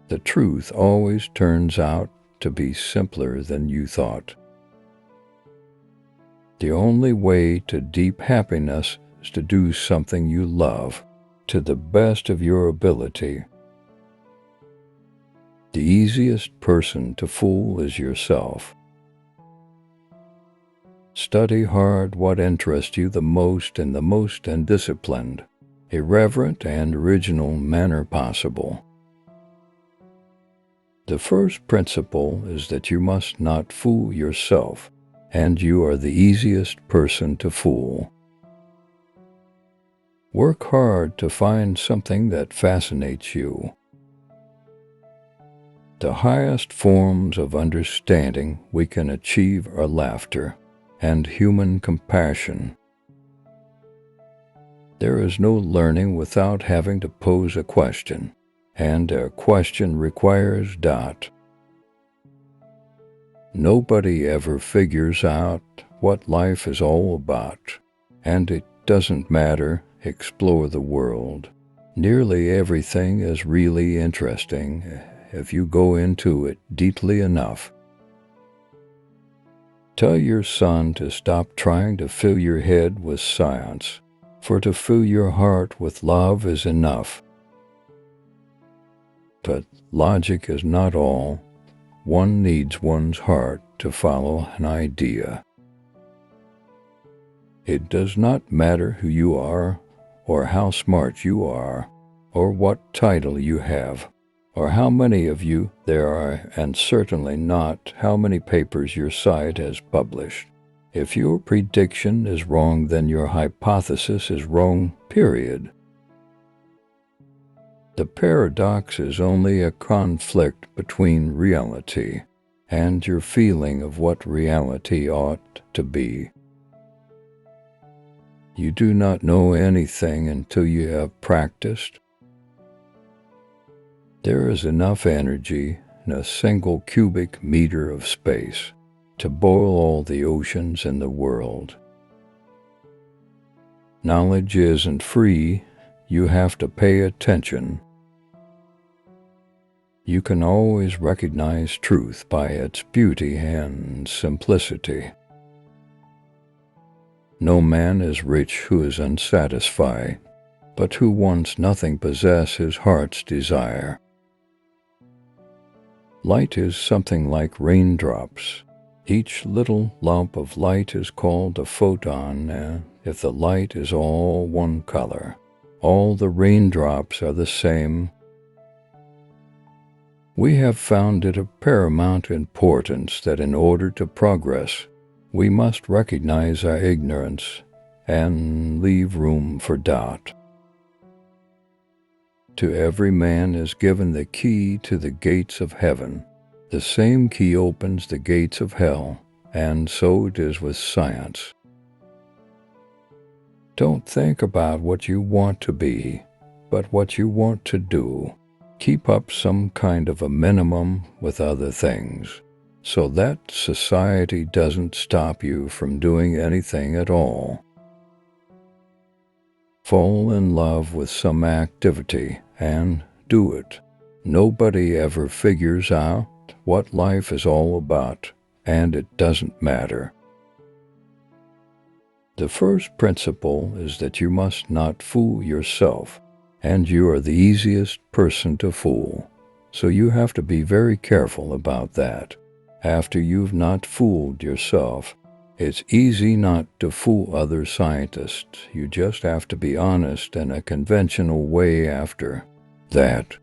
The truth always turns out to be simpler than you thought. The only way to deep happiness is to do something you love to the best of your ability. The easiest person to fool is yourself. Study hard what interests you the most in the most undisciplined, irreverent, and original manner possible. The first principle is that you must not fool yourself, and you are the easiest person to fool. Work hard to find something that fascinates you. The highest forms of understanding we can achieve are laughter and human compassion. There is no learning without having to pose a question, and a question requires doubt. Nobody ever figures out what life is all about, and it doesn't matter. Explore the world. Nearly everything is really interesting if you go into it deeply enough. Tell your son to stop trying to fill your head with science, for to fill your heart with love is enough. But logic is not all. One needs one's heart to follow an idea. It does not matter who you are, or how smart you are, or what title you have, or how many of you there are, and certainly not how many papers your site has published. If your prediction is wrong, then your hypothesis is wrong, period. The paradox is only a conflict between reality and your feeling of what reality ought to be. You do not know anything until you have practiced. There is enough energy in a single cubic meter of space to boil all the oceans in the world. Knowledge isn't free. You have to pay attention. You can always recognize truth by its beauty and simplicity. No man is rich who is unsatisfied, but who wants nothing possess his heart's desire. Light is something like raindrops. Each little lump of light is called a photon, and if the light is all one color, all the raindrops are the same. We have found it of paramount importance that in order to progress, we must recognize our ignorance and leave room for doubt. To every man is given the key to the gates of heaven. The same key opens the gates of hell, and so it is with science. Don't think about what you want to be, but what you want to do. Keep up some kind of a minimum with other things, so that society doesn't stop you from doing anything at all. Fall in love with some activity and do it. Nobody ever figures out what life is all about, and it doesn't matter. The first principle is that you must not fool yourself, and you are the easiest person to fool, so you have to be very careful about that. After you've not fooled yourself, it's easy not to fool other scientists. You just have to be honest in a conventional way after that.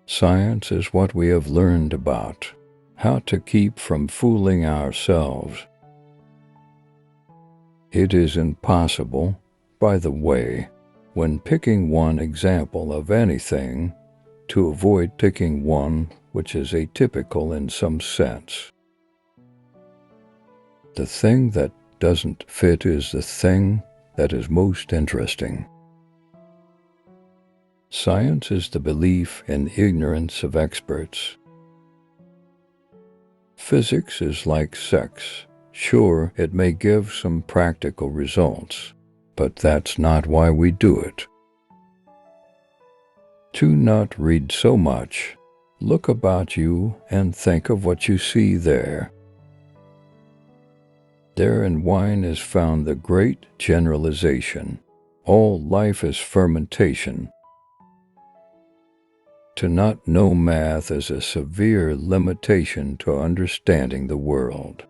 Science is what we have learned about how to keep from fooling ourselves. It is impossible, by the way, when picking one example of anything, to avoid picking one which is atypical in some sense. The thing that doesn't fit is the thing that is most interesting. Science is the belief in ignorance of experts. Physics is like sex. Sure, it may give some practical results, but that's not why we do it. To not read so much, look about you and think of what you see there. There in wine is found the great generalization. All life is fermentation. To not know math is a severe limitation to understanding the world.